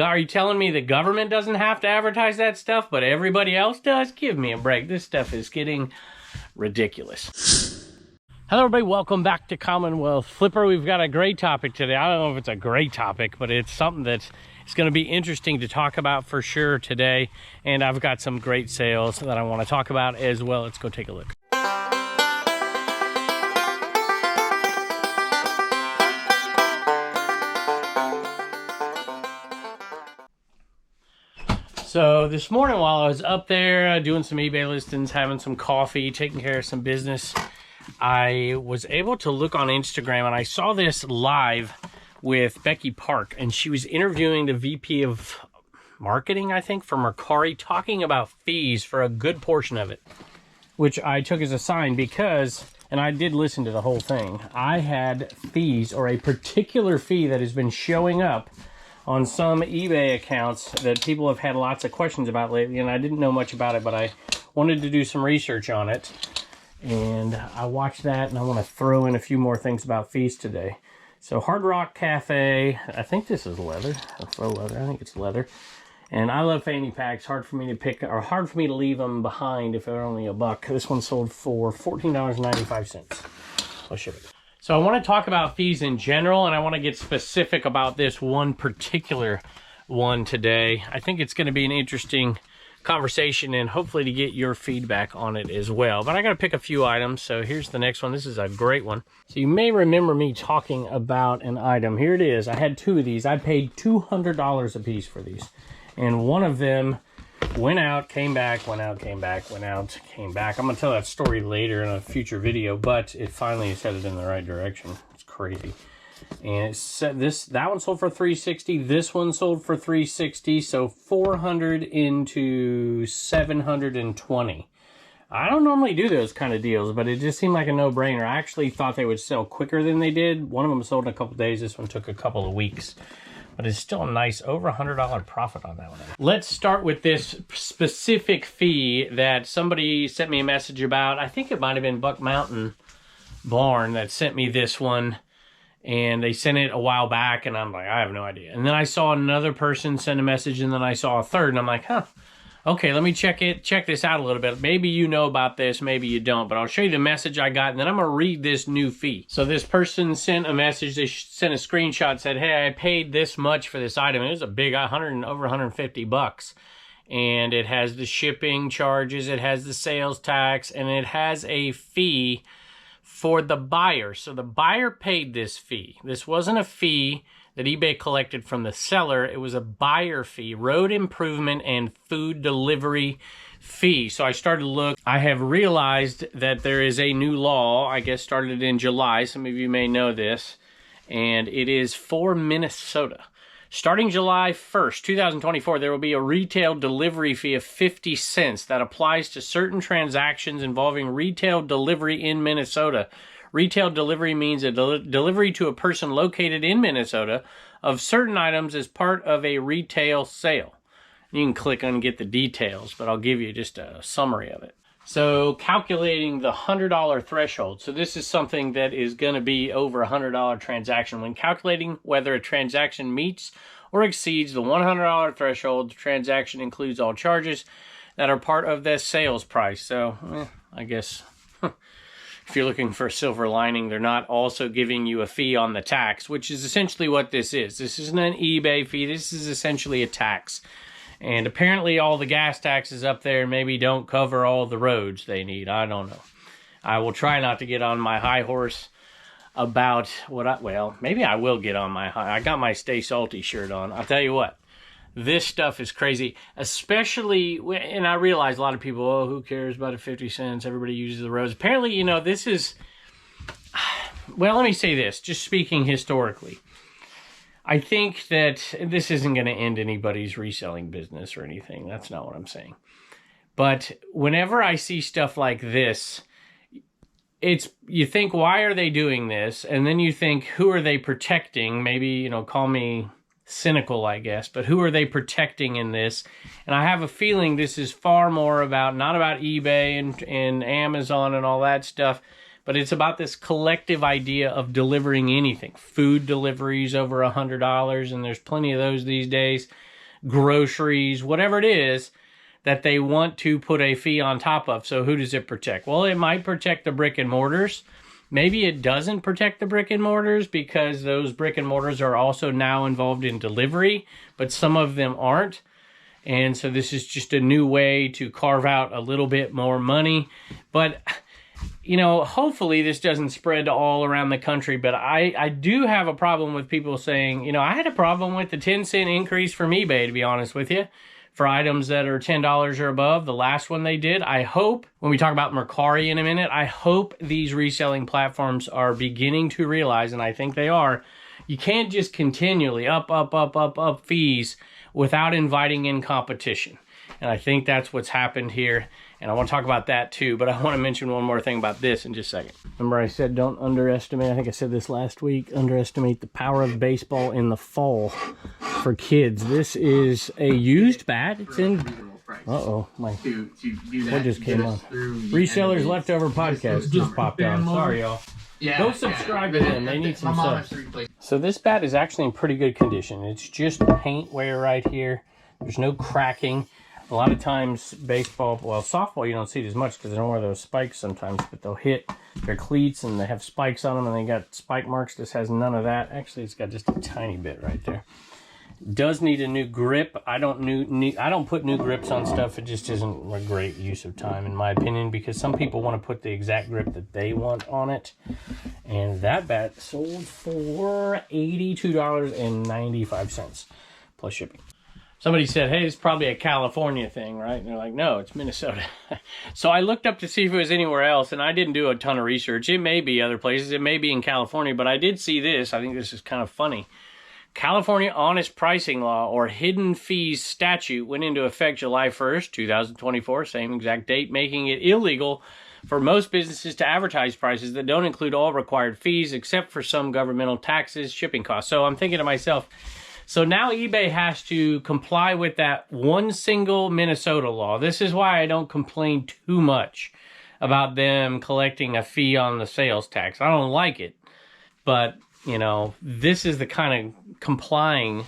Are you telling me the government doesn't have to advertise that stuff, but everybody else does? Give me a break. This stuff is getting ridiculous. Hello, everybody. Welcome back to Commonwealth Flipper. We've got a great topic today. I don't know if it's a great topic, but it's something that's going to be interesting to talk about for sure today. And I've got some great sales that I want to talk about as well. Let's go take a look. So this morning while I was up there doing some eBay listings, having some coffee, taking care of some business, I was able to look on Instagram and I saw this live with Becky Park, and she was interviewing the VP of marketing, I think, for Mercari, talking about fees for a good portion of it, which I took as a sign because, and I did listen to the whole thing, I had fees or a particular fee that has been showing up on some eBay accounts that people have had lots of questions about lately, and I didn't know much about it, but I wanted to do some research on it, and I watched that, and I want to throw in a few more things about fees today. So Hard Rock Cafe, I think this is leather, faux leather, I think it's leather, and I love fanny packs, hard for me to pick, or hard for me to leave them behind if they're only $1. This one sold for $14.95. I'll ship it. So I want to talk about fees in general, and I want to get specific about this one particular one today. I think it's going to be an interesting conversation and hopefully to get your feedback on it as well. But I got to pick a few items. So here's the next one. This is a great one. So you may remember me talking about an item. Here it is. I had two of these. I paid $200 a piece for these. And one of them went out, came back, went out, came back, went out, came back. I'm going to tell that story later in a future video, but it finally is headed in the right direction. It's crazy. And it said that one sold for $360. This one sold for $360. So 400 into 720. I don't normally do those kind of deals, but it just seemed like a no-brainer. I actually thought they would sell quicker than they did. One of them sold in a couple days. This one took a couple of weeks. But it's still a nice over $100 profit on that one. Let's start with this specific fee that somebody sent me a message about. I think it might have been Buck Mountain Barn that sent me this one. And they sent it a while back, and I'm like, I have no idea. And then I saw another person send a message, and then I saw a third, and I'm like, huh, okay, let me check this out a little bit. Maybe you know about this, maybe you don't, but I'll show you the message I got, and then I'm going to read this new fee. So this person sent a message, they sent a screenshot, said, hey, I paid this much for this item. It was a big, over 150 bucks. And it has the shipping charges, it has the sales tax, and it has a fee for the buyer. So the buyer paid this fee. This wasn't a fee that eBay collected from the seller. It was a buyer fee, road improvement and food delivery fee. So I started to look. I have realized that there is a new law, I guess started in July. Some of you may know this. And it is for Minnesota. Starting July 1st, 2024, there will be a retail delivery fee of 50 cents that applies to certain transactions involving retail delivery in Minnesota. Retail delivery means a delivery to a person located in Minnesota of certain items as part of a retail sale. You can click on and get the details, but I'll give you just a summary of it. So calculating the $100 threshold. So this is something that is going to be over a $100 transaction. When calculating whether a transaction meets or exceeds the $100 threshold, the transaction includes all charges that are part of the sales price. So I guess if you're looking for a silver lining, they're not also giving you a fee on the tax, which is essentially what this is. This isn't an eBay fee. This is essentially a tax. And apparently all the gas taxes up there maybe don't cover all the roads they need. I don't know. I will try not to get on my high horse about well, maybe I will get on my high. I got my Stay Salty shirt on. I'll tell you what, this stuff is crazy, especially, and I realize a lot of people, oh, who cares about the 50 cents? Everybody uses the roads. Apparently, you know, this is, well, let me say this, just speaking historically. I think that this isn't going to end anybody's reselling business or anything. That's not what I'm saying. But whenever I see stuff like this, you think, why are they doing this? And then you think, who are they protecting? Maybe, you know, call me cynical, I guess, but who are they protecting in this? And I have a feeling this is far more about, not about eBay and Amazon and all that stuff, but it's about this collective idea of delivering anything. Food deliveries over $100, and there's plenty of those these days. groceries, whatever it is that they want to put a fee on top of. So who does it protect? Well, it might protect the brick and mortars. Maybe it doesn't protect the brick and mortars because those brick and mortars are also now involved in delivery, but some of them aren't. And so this is just a new way to carve out a little bit more money. But, you know, hopefully this doesn't spread all around the country. But I do have a problem with people saying, you know, I had a problem with the 10-cent increase from eBay, to be honest with you, for items that are $10 or above. The last one they did. I hope, when we talk about Mercari in a minute, I hope these reselling platforms are beginning to realize, and I think they are, you can't just continually up fees without inviting in competition. And I think that's what's happened here. And I want to talk about that too, but I want to mention one more thing about this in just a second. Remember I said don't underestimate, I think I said this last week, underestimate the power of baseball in the fall for kids. This is a used bat. It's in, uh-oh, what just came on? Resellers Leftover Podcast just popped on. Sorry, y'all. Yeah, go subscribe to them. They need some subs. So this bat is actually in pretty good condition. It's just paint wear right here. There's no cracking. A lot of times baseball, well, softball you don't see it as much because they don't wear those spikes sometimes, but they'll hit their cleats and they have spikes on them and they got spike marks. This has none of that. Actually, it's got just a tiny bit right there. Does need a new grip. I don't put new grips on stuff. It just isn't a great use of time, in my opinion, because some people want to put the exact grip that they want on it. And that bat sold for $82.95 plus shipping. Somebody said, hey, it's probably a California thing, right? And they're like, no, it's Minnesota. So I looked up to see if it was anywhere else, and I didn't do a ton of research. It may be other places. It may be in California, but I did see this. I think this is kind of funny. California Honest Pricing Law, or Hidden Fees Statute, went into effect July 1st, 2024, same exact date, making it illegal for most businesses to advertise prices that don't include all required fees except for some governmental taxes, shipping costs. So I'm thinking to myself, so now eBay has to comply with that one single Minnesota law. This is why I don't complain too much about them collecting a fee on the sales tax. I don't like it, but you know, this is the kind of complying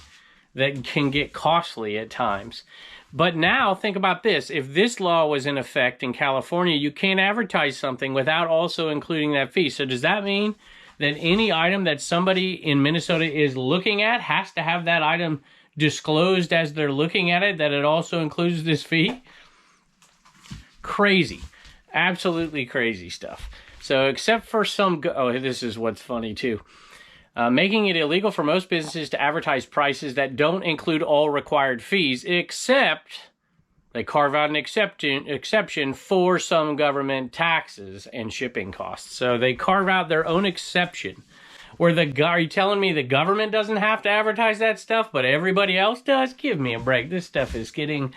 that can get costly at times. But now think about this. If this law was in effect in California, you can't advertise something without also including that fee. So does that mean that any item that somebody in Minnesota is looking at has to have that item disclosed as they're looking at it, that it also includes this fee? Crazy. Absolutely crazy stuff. So except for some, oh, this is what's funny too. Making it illegal for most businesses to advertise prices that don't include all required fees, except they carve out an exception for some government taxes and shipping costs. So they carve out their own exception. Where are you telling me the government doesn't have to advertise that stuff, but everybody else does? Give me a break. This stuff is getting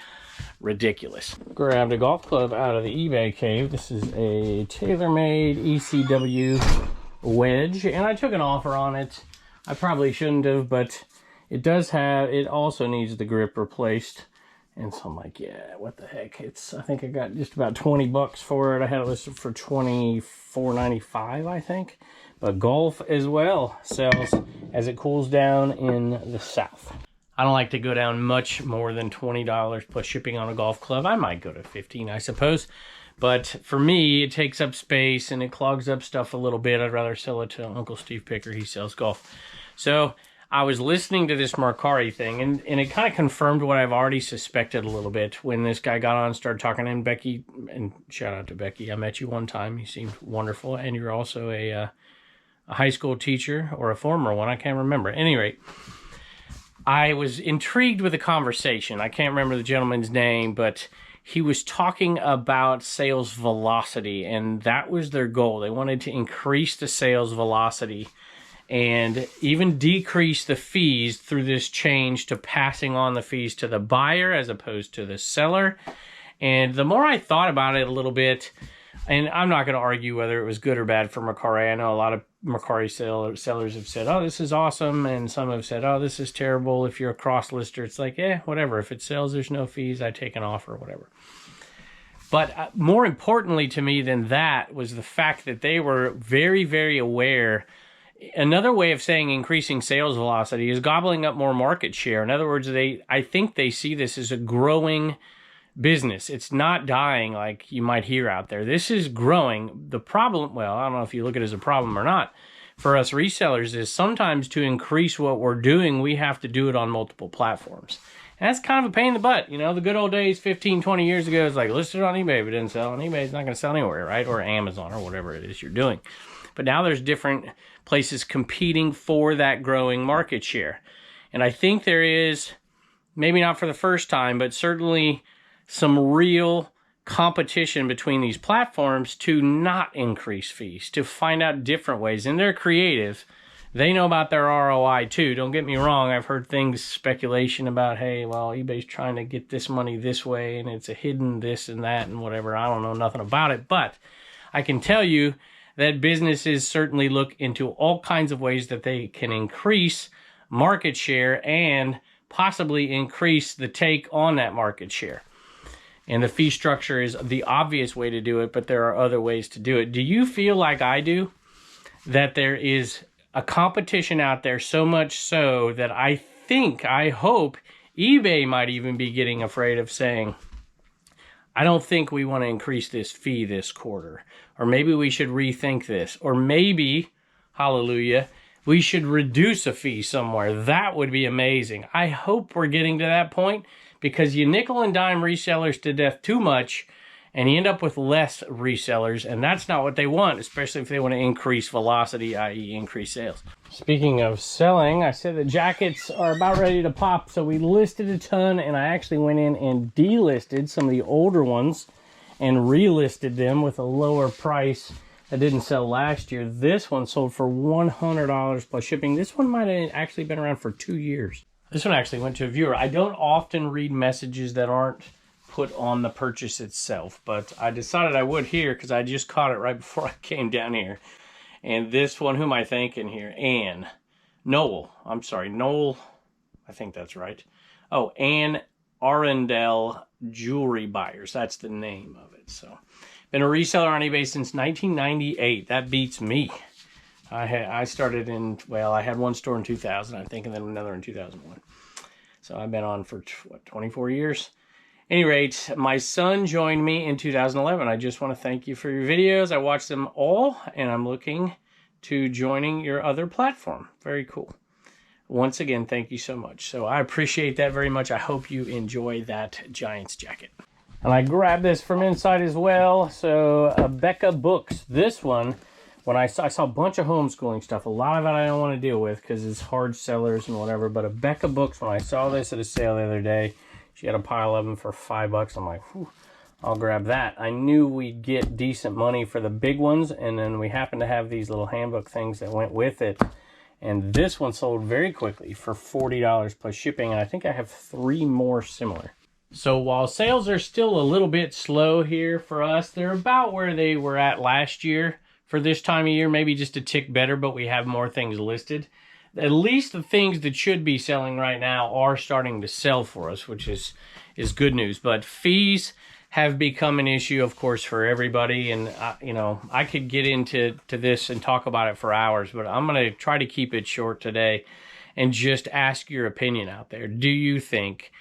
ridiculous. Grabbed a golf club out of the eBay cave. This is a TaylorMade ECW wedge, and I took an offer on it. I probably shouldn't have, but it also needs the grip replaced. And so I'm like, yeah, what the heck? I think I got just about 20 bucks for it. I had it listed for $24.95, I think. But golf as well sells as it cools down in the south. I don't like to go down much more than $20 plus shipping on a golf club. I might go to $15, I suppose. But for me, it takes up space and it clogs up stuff a little bit. I'd rather sell it to Uncle Steve Picker. He sells golf. So I was listening to this Mercari thing, and it kind of confirmed what I've already suspected a little bit when this guy got on and started talking. And Becky, and shout out to Becky, I met you one time. You seemed wonderful, and you're also a high school teacher, or a former one. I can't remember. At any rate, I was intrigued with the conversation. I can't remember the gentleman's name, but he was talking about sales velocity, and that was their goal. They wanted to increase the sales velocity and even decrease the fees through this change to passing on the fees to the buyer as opposed to the seller. And the more I thought about it a little bit, and I'm not going to argue whether it was good or bad for Mercari. I know a lot of Mercari sellers have said, oh, this is awesome. And some have said, oh, this is terrible. If you're a cross-lister, it's like, whatever. If it sells, there's no fees. I take an offer, whatever. But more importantly to me than that was the fact that they were very, very aware Another way of saying increasing sales velocity is gobbling up more market share. In other words, I think they see this as a growing business. It's not dying like you might hear out there. This is growing. The problem, well, I don't know if you look at it as a problem or not, for us resellers is sometimes to increase what we're doing, we have to do it on multiple platforms. And that's kind of a pain in the butt. You know, the good old days 15, 20 years ago, it's like, listed on eBay, but it didn't sell on eBay. It's not going to sell anywhere, right? Or Amazon or whatever it is you're doing. But now there's different places competing for that growing market share. And I think there is, maybe not for the first time, but certainly some real competition between these platforms to not increase fees, to find out different ways. And they're creative. They know about their ROI too. Don't get me wrong. I've heard things, speculation about, hey, well, eBay's trying to get this money this way and it's a hidden this and that and whatever. I don't know nothing about it. But I can tell you that businesses certainly look into all kinds of ways that they can increase market share and possibly increase the take on that market share. And the fee structure is the obvious way to do it, but there are other ways to do it. Do you feel like I do that there is a competition out there, so much so that I hope eBay might even be getting afraid of saying, I don't think we want to increase this fee this quarter. Or maybe we should rethink this. Or maybe, hallelujah, we should reduce a fee somewhere. That would be amazing. I hope we're getting to that point, because you nickel and dime resellers to death too much and you end up with less resellers, and that's not what they want, especially if they want to increase velocity, i.e. increase sales. Speaking of selling, I said the jackets are about ready to pop, so we listed a ton, and I actually went in and delisted some of the older ones and relisted them with a lower price that didn't sell last year. This one sold for $100 plus shipping. This one might have actually been around for 2 years. This one actually went to a viewer. I don't often read messages that aren't put on the purchase itself, but I decided I would here because I just caught it right before I came down here. And this one, who am I thinking here? Noel, I think that's right. Oh, Ann Arundel Jewelry Buyers. That's the name of it. So, been a reseller on eBay since 1998. That beats me. I started in, well, I had one store in 2000, I think, and then another in 2001. So I've been on for, 24 years? Any rate, my son joined me in 2011. I just want to thank you for your videos. I watched them all, and I'm looking to joining your other platform. Very cool. Once again, thank you so much. So I appreciate that very much. I hope you enjoy that Giants jacket. And I grabbed this from inside as well. So Becca Books. This one, when I saw a bunch of homeschooling stuff. A lot of it I don't want to deal with because it's hard sellers and whatever. But a Becca Books, when I saw this at a sale the other day, she had a pile of them for $5. I'm like, whew, I'll grab that. I knew we'd get decent money for the big ones, and then we happened to have these little handbook things that went with it. And this one sold very quickly for $40 plus shipping, and I think I have 3 more similar. So while sales are still a little bit slow here for us, they're about where they were at last year for this time of year, maybe just a tick better, but we have more things listed. At least the things that should be selling right now are starting to sell for us, which is good news. But fees have become an issue, of course, for everybody. And, you know, I could get into this and talk about it for hours, but I'm going to try to keep it short today and just ask your opinion out there. Do you think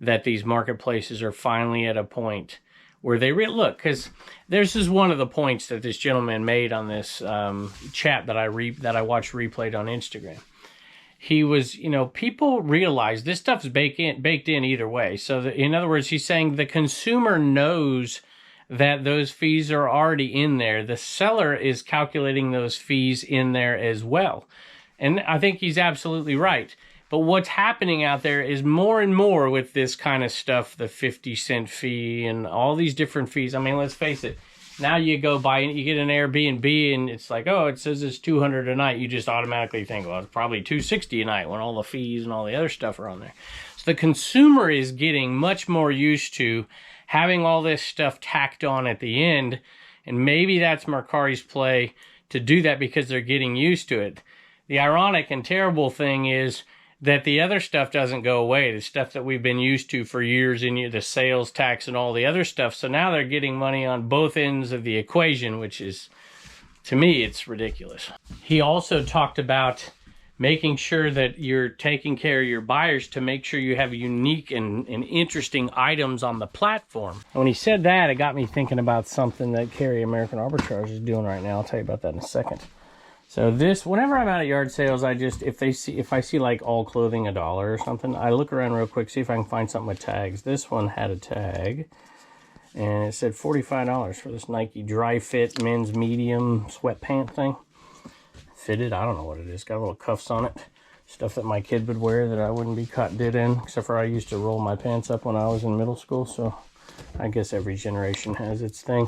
that these marketplaces are finally at a point where they look? Because this is one of the points that this gentleman made on this chat that I watched replayed on Instagram. He was, you know, people realize this stuff's baked in either way. So in other words, he's saying the consumer knows that those fees are already in there. The seller is calculating those fees in there as well. And I think he's absolutely right. But what's happening out there is more and more with this kind of stuff, the 50-cent fee and all these different fees. I mean, let's face it. Now you go buy, you get an Airbnb and it's like, oh, it says it's $200 a night. You just automatically think, well, it's probably $260 a night when all the fees and all the other stuff are on there. So the consumer is getting much more used to having all this stuff tacked on at the end. And maybe that's Mercari's play to do that because they're getting used to it. The ironic and terrible thing is that the other stuff doesn't go away, the stuff that we've been used to for years, in the sales tax and all the other stuff. So now they're getting money on both ends of the equation, which is To me, it's ridiculous. He also talked about making sure that you're taking care of your buyers to make sure you have unique and interesting items on the platform. And when he said that, it got me thinking about something that Carrie American Arbitrage is doing right now. I'll tell you about that in a second. So this, whenever I'm out at yard sales, I just, if I see like all clothing $1 or something, I look around real quick, see if I can find something with tags. This one had a tag, and it said $45 for this Nike dry fit men's medium sweatpant thing. Fitted, I don't know what it is. Got little cuffs on it. Stuff that my kid would wear that I wouldn't be caught dead in. Except for I used to roll my pants up when I was in middle school. So I guess every generation has its thing.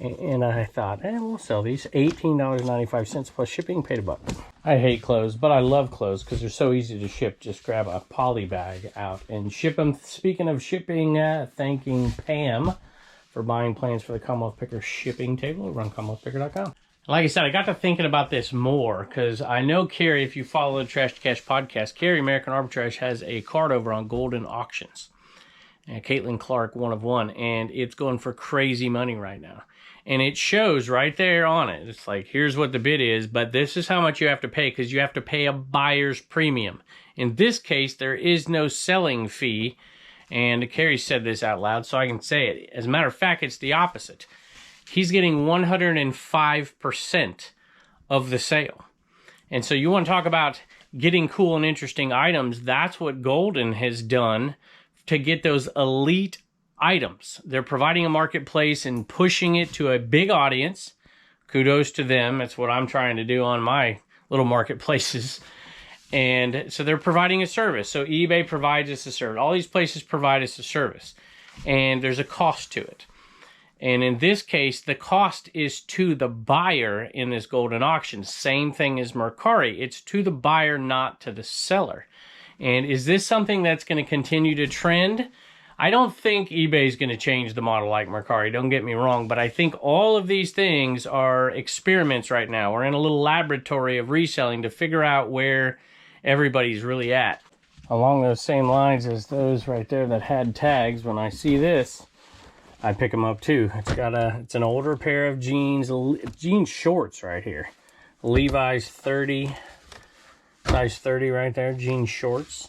And I thought, we'll sell these. $18.95 plus shipping, paid $1. I hate clothes, but I love clothes because they're so easy to ship. Just grab a poly bag out and ship them. Speaking of shipping, thanking Pam for buying plans for the Commonwealth Picker shipping table over on CommonwealthPicker.com. Like I said, I got to thinking about this more because I know Carrie, if you follow the Trash to Cash podcast, Carrie American Arbitrage has a card over on Golden Auctions. And Caitlin Clark, 1 of 1, and it's going for crazy money right now. And it shows right there on it. It's like, here's what the bid is, but this is how much you have to pay because you have to pay a buyer's premium. In this case, there is no selling fee. And Carrie said this out loud, so I can say it. As a matter of fact, it's the opposite. He's getting 105% of the sale. And so you want to talk about getting cool and interesting items. That's what Golden has done to get those elite items. They're providing a marketplace and pushing it to a big audience. Kudos to them. That's what I'm trying to do on my little marketplaces. And so they're providing a service. So eBay provides us a service. All these places provide us a service. And there's a cost to it. And in this case, the cost is to the buyer in this Golden Auction. Same thing as Mercari. It's to the buyer, not to the seller. And is this something that's going to continue to trend? I don't think eBay is going to change the model like Mercari. Don't get me wrong. But I think all of these things are experiments right now. We're in a little laboratory of reselling to figure out where everybody's really at. Along those same lines as those right there that had tags, when I see this, I pick them up too. It's an older pair of jeans shorts right here. Levi's 30, size 30 right there, jean shorts.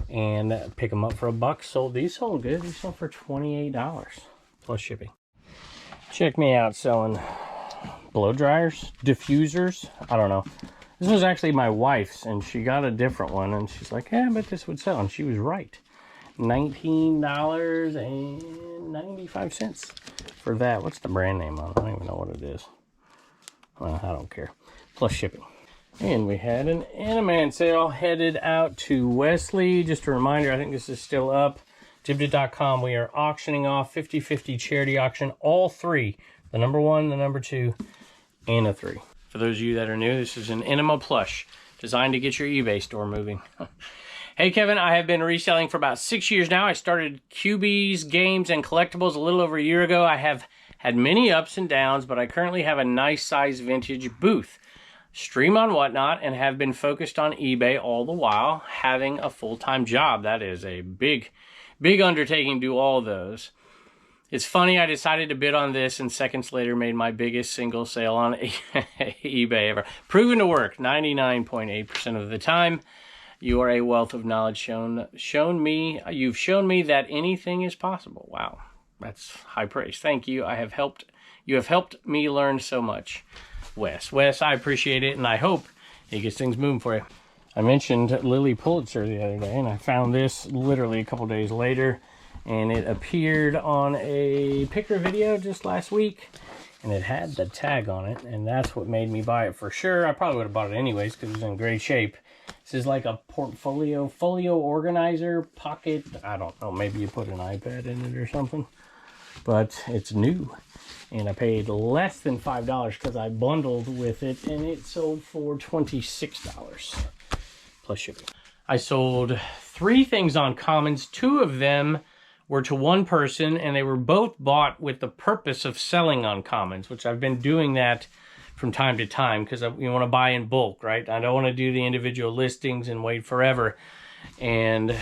And pick them up for $1. These sold good. These sold for $28 plus shipping. Check me out selling blow dryers, diffusers. I don't know. This was actually my wife's, and she got a different one, and she's like, "Yeah, I bet this would sell," and she was right. $19.95 for that. What's the brand name on it? I don't even know what it is. Well, I don't care. Plus shipping. And we had an Animan sale headed out to Wesley. Just a reminder, I think this is still up. Dibdit.com. We are auctioning off 50/50 charity auction. All 3. The number 1, the number 2, and a 3. For those of you that are new, this is an Enema plush designed to get your eBay store moving. Hey, Kevin, I have been reselling for about 6 years now. I started QBs, games, and collectibles a little over a year ago. I have had many ups and downs, but I currently have a nice size vintage booth. Stream on Whatnot, and have been focused on eBay all the while, having a full-time job. That is a big undertaking to do all those. It's funny, I decided to bid on this, and seconds later made my biggest single sale on eBay ever. Proven to work 99.8% of the time. You are a wealth of knowledge. You've shown me that anything is possible. Wow, that's high praise. Thank you. You have helped me learn so much. Wes, I appreciate it, and I hope it gets things moving for you. I mentioned Lily Pulitzer the other day, and I found this literally a couple days later, and it appeared on a picker video just last week, and it had the tag on it, and that's what made me buy it for sure. I probably would have bought it anyways because it was in great shape. This is like a folio organizer, pocket. I don't know, maybe you put an iPad in it or something, but it's new. And I paid less than $5 because I bundled with it, and it sold for $26 plus shipping. I sold 3 things on Commons. 2 of them were to one person, and they were both bought with the purpose of selling on Commons, which I've been doing that from time to time because you want to buy in bulk, right? I don't want to do the individual listings and wait forever. And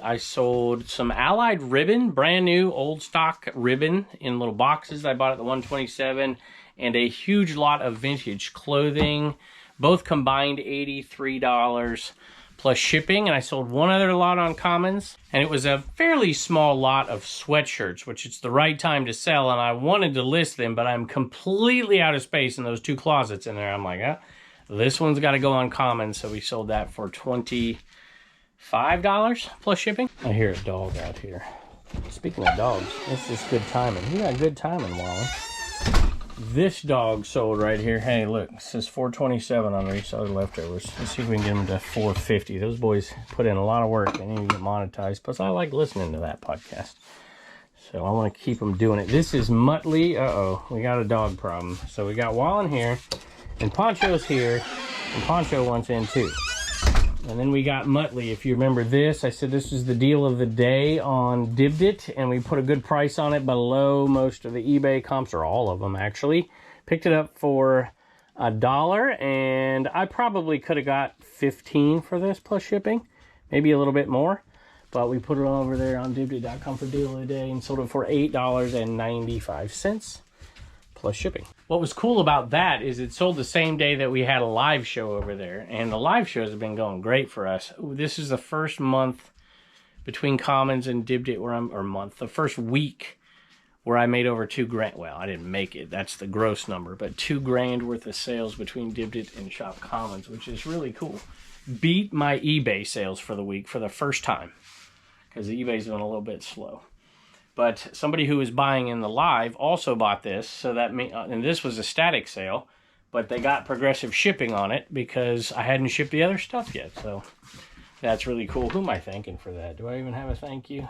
I sold some Allied ribbon, brand new old stock ribbon in little boxes. I bought at the 127, and a huge lot of vintage clothing. Both combined $83 plus shipping, and I sold one other lot on Commons, and it was a fairly small lot of sweatshirts, which it's the right time to sell, and I wanted to list them, but I'm completely out of space in those 2 closets in there. I'm like, this one's got to go on Commons, so we sold that for $25 plus shipping. I hear a dog out here. Speaking of dogs, this is good timing. You got good timing, Wally. This dog sold right here. Hey, look, it says $427 on Reseller leftovers. Let's see if we can get them to $450. Those boys put in a lot of work. They need to get monetized. Plus, I like listening to that podcast, so I want to keep them doing it. This is Muttley. We got a dog problem. So we got Wallen here, and Poncho's here, and Poncho wants in too. And then we got Muttley. If you remember this, I said this was the deal of the day on Dibdit, and we put a good price on it below most of the eBay comps, or all of them actually. Picked it up for $1, and I probably could have got $15 for this plus shipping, maybe a little bit more. But we put it over there on Dibdit.com for deal of the day and sold it for $8.95 plus shipping. What was cool about that is it sold the same day that we had a live show over there, and the live shows have been going great for us. This is the first month between Commons and Dibdit where the first week where I made over $2,000. Well, I didn't make it, that's the gross number, but $2,000 worth of sales between Dibdit and Shop Commons, which is really cool. Beat my eBay sales for the week for the first time, because the eBay's been a little bit slow. But somebody who was buying in the live also bought this, so that and this was a static sale, but they got progressive shipping on it because I hadn't shipped the other stuff yet. So that's really cool. Who am I thanking for that? Do I even have a thank you?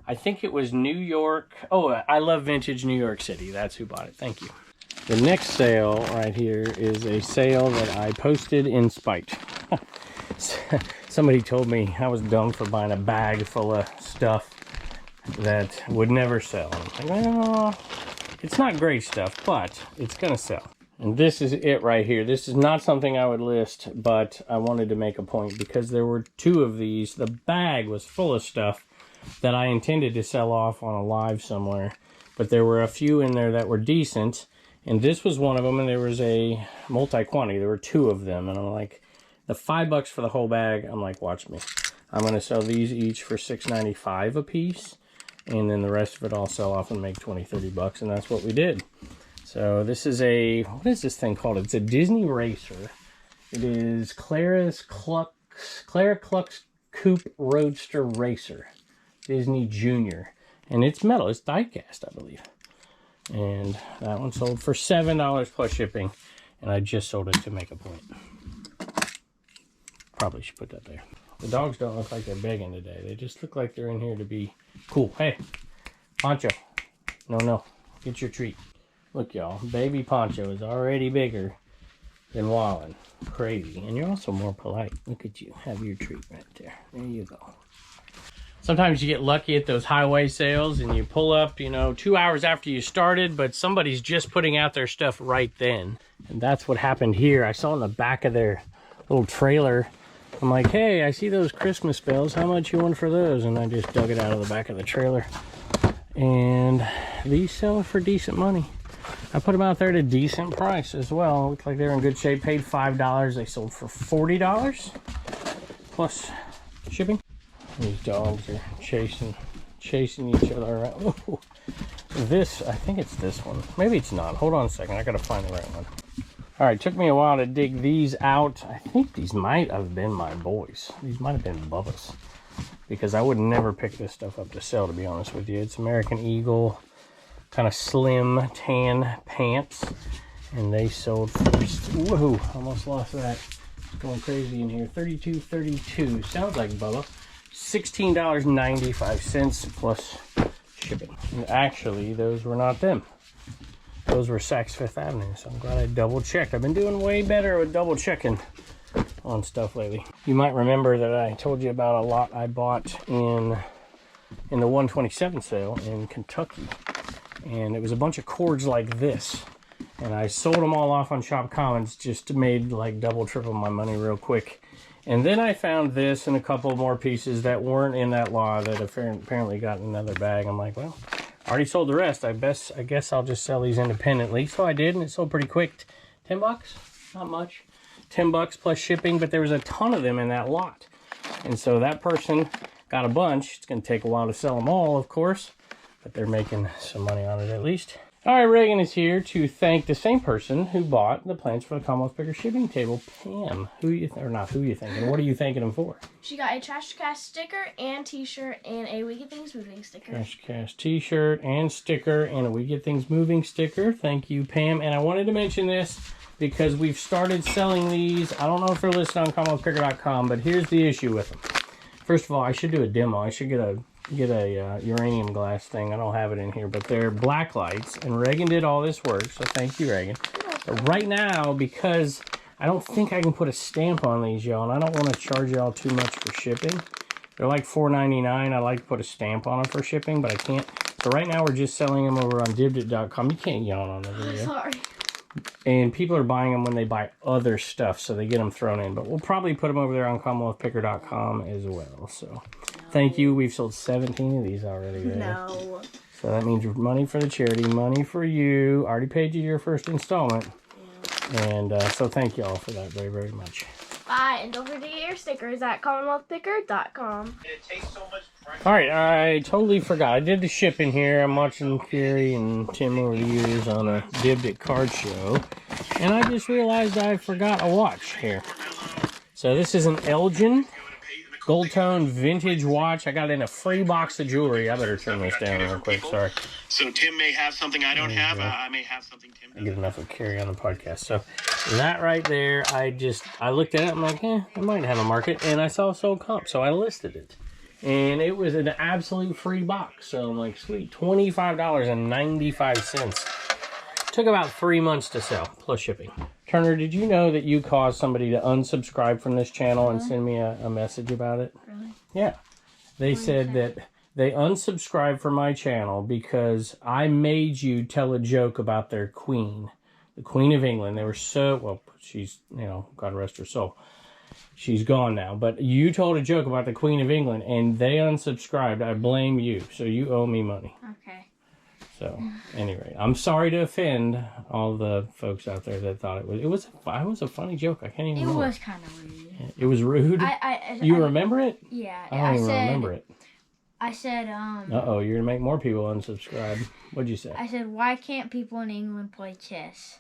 I think it was New York. Oh, I Love Vintage New York City. That's who bought it. Thank you. The next sale right here is a sale that I posted in spite. Somebody told me I was dumb for buying a bag full of stuff that would never sell. I'm like, well, it's not great stuff, but it's gonna sell. And this is it right here. This is not something I would list, but I wanted to make a point because there were 2 of these. The bag was full of stuff that I intended to sell off on a live somewhere, but there were a few in there that were decent, and this was one of them, and there was a multi-quantity. There were 2 of them, and I'm like, the $5 for the whole bag, I'm like, watch me. I'm gonna sell these each for $6.95 a piece, and then the rest of it I'll sell off and make $20-30, and that's what we did. So this is a, what is this thing called? It's a Disney Racer. It is Clara Cluck's Coupe Roadster Racer, Disney Junior, and it's metal. It's die-cast, I believe. And that one sold for $7 plus shipping, and I just sold it to make a point. Probably should put that there. The dogs don't look like they're begging today. They just look like they're in here to be cool. Hey, Poncho. No. Get your treat. Look, y'all. Baby Poncho is already bigger than Wallen. Crazy. And you're also more polite. Look at you. Have your treat right there. There you go. Sometimes you get lucky at those highway sales and you pull up, 2 hours after you started, but somebody's just putting out their stuff right then. And that's what happened here. I saw in the back of their little trailer, I'm like, hey, I see those Christmas bells. How much you want for those? And I just dug it out of the back of the trailer. And these sell for decent money. I put them out there at a decent price as well. Looked like they're in good shape. Paid $5. They sold for $40 plus shipping. These dogs are chasing each other around. Ooh. This, I think it's this one. Maybe it's not. Hold on a second. I gotta find the right one. All right, took me a while to dig these out. I think these might have been my boys. These might have been Bubba's, because I would never pick this stuff up to sell, to be honest with you. It's American Eagle, kind of slim tan pants, and they sold first. Woohoo! Almost lost that. It's going crazy in here. $32.32. Sounds like Bubba. $16.95 plus shipping. And actually, those were not them. Those were Saks Fifth Avenue, so I'm glad I double checked. I've been doing way better with double checking on stuff lately. You might remember that I told you about a lot I bought in the 127 sale in Kentucky. And it was a bunch of cords like this. And I sold them all off on Shop Commons, just made like double, triple my money real quick. And then I found this and a couple more pieces that weren't in that lot that apparently got in another bag. I'm like, well, Already sold the rest. I guess I'll just sell these independently. So I did, and it sold pretty quick. 10 bucks? Not much. 10 bucks plus shipping, but there was a ton of them in that lot. And so that person got a bunch. It's going to take a while to sell them all, of course, but they're making some money on it at least. All right, Reagan is here to thank the same person who bought the plans for the Commonwealth Picker shipping table, Pam. What are you thanking him for? She got a Trash Cast sticker and t-shirt and a We Get Things Moving sticker. Trash Cast t-shirt and sticker and a We Get Things Moving sticker. Thank you, Pam. And I wanted to mention this because we've started selling these. I don't know if they're listed on CommonwealthPicker.com, but here's the issue with them. First of all, I should do a demo. I should get a uranium glass thing. I don't have it in here, but they're black lights, and Reagan did all this work, so thank you, Reagan. But right now, because I don't think I can put a stamp on these, y'all, and I don't want to charge y'all too much for shipping. They're like $4.99. I like to put a stamp on them for shipping, but I can't. So right now, we're just selling them over on dibdit.com. You can't yawn on the video. Sorry. And people are buying them when they buy other stuff, so they get them thrown in. But we'll probably put them over there on CommonwealthPicker.com as well. So thank you. We've sold 17 of these already. Right? No. So that means money for the charity, money for you. Already paid you your first installment. Yeah. And so thank you all for that very, very much. Bye. And don't forget to get your stickers at CommonwealthPicker.com. It takes so much pressure. All right, I totally forgot. I did the shipping here. I'm watching Carrie and Tim over the years on a Dibdit card show. And I just realized I forgot a watch here. So this is an Elgin gold tone vintage watch. I got it in a free box of jewelry. I better turn this down real quick. Sorry. So Tim may have something I don't have. I may have something Tim doesn't. I get enough of Carrie on the podcast. So that right there, I looked at it. I'm like, it might have a market. And I saw sold comp, so I listed it. And it was an absolute free box. So I'm like, sweet, $25.95. Took about 3 months to sell, plus shipping. Turner, did you know that you caused somebody to unsubscribe from this channel and send me a message about it? Really? Yeah. They said that they unsubscribed from my channel because I made you tell a joke about their queen, the Queen of England. They were so, well, she's, God rest her soul. She's gone now. But you told a joke about the Queen of England, and they unsubscribed. I blame you. So you owe me money. Okay. So, anyway, I'm sorry to offend all the folks out there that thought it was a funny joke. I can't even remember. It was kind of rude. It was rude? You remember it? Yeah. I don't even remember it. I said, Uh-oh, you're going to make more people unsubscribe. What'd you say? I said, why can't people in England play chess?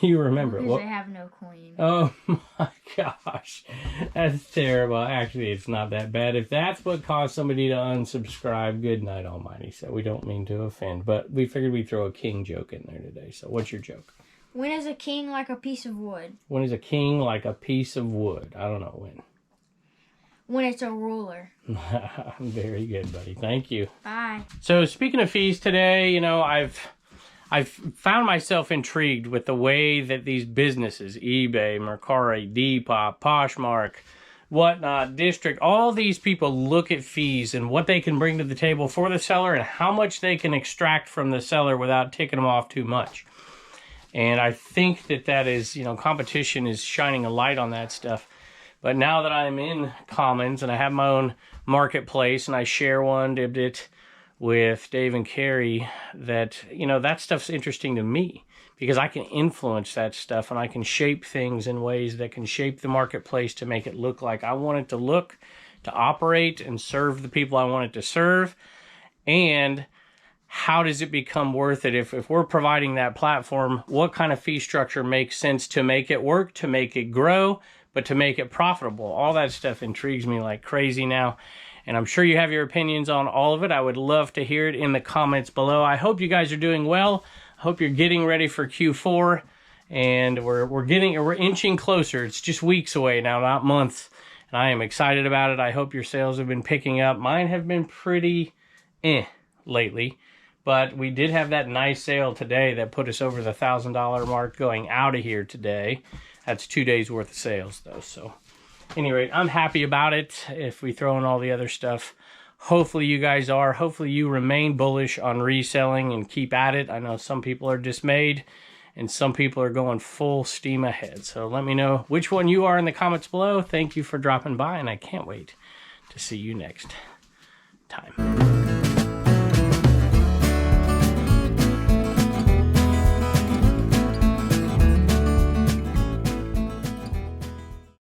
You remember it. Because they have no queen. Oh my gosh. That's terrible. Actually, it's not that bad. If that's what caused somebody to unsubscribe, good night almighty. So we don't mean to offend, but we figured we'd throw a king joke in there today. So what's your joke? When is a king like a piece of wood? When is a king like a piece of wood? I don't know when. When it's a ruler. Very good, buddy. Thank you. Bye. So speaking of fees today, I've found myself intrigued with the way that these businesses, eBay, Mercari, Depop, Poshmark, whatnot, District, all these people look at fees and what they can bring to the table for the seller and how much they can extract from the seller without ticking them off too much. And I think that is, competition is shining a light on that stuff. But now that I'm in Commons and I have my own marketplace and I share one, Dibdit, with Dave and Carrie, that stuff's interesting to me because I can influence that stuff and I can shape things in ways that can shape the marketplace to make it look like I want it to look, to operate and serve the people I want it to serve. And how does it become worth it? If we're providing that platform, what kind of fee structure makes sense to make it work, to make it grow, but to make it profitable? All that stuff intrigues me like crazy now. And I'm sure you have your opinions on all of it. I would love to hear it in the comments below. I hope you guys are doing well. I hope you're getting ready for Q4. And we're inching closer. It's just weeks away now, not months. And I am excited about it. I hope your sales have been picking up. Mine have been pretty lately. But we did have that nice sale today that put us over the $1,000 mark going out of here today. That's 2 days worth of sales though, so. Anyway, I'm happy about it if we throw in all the other stuff. Hopefully you guys are. Hopefully you remain bullish on reselling and keep at it. I know some people are dismayed and some people are going full steam ahead. So let me know which one you are in the comments below. Thank you for dropping by and I can't wait to see you next time.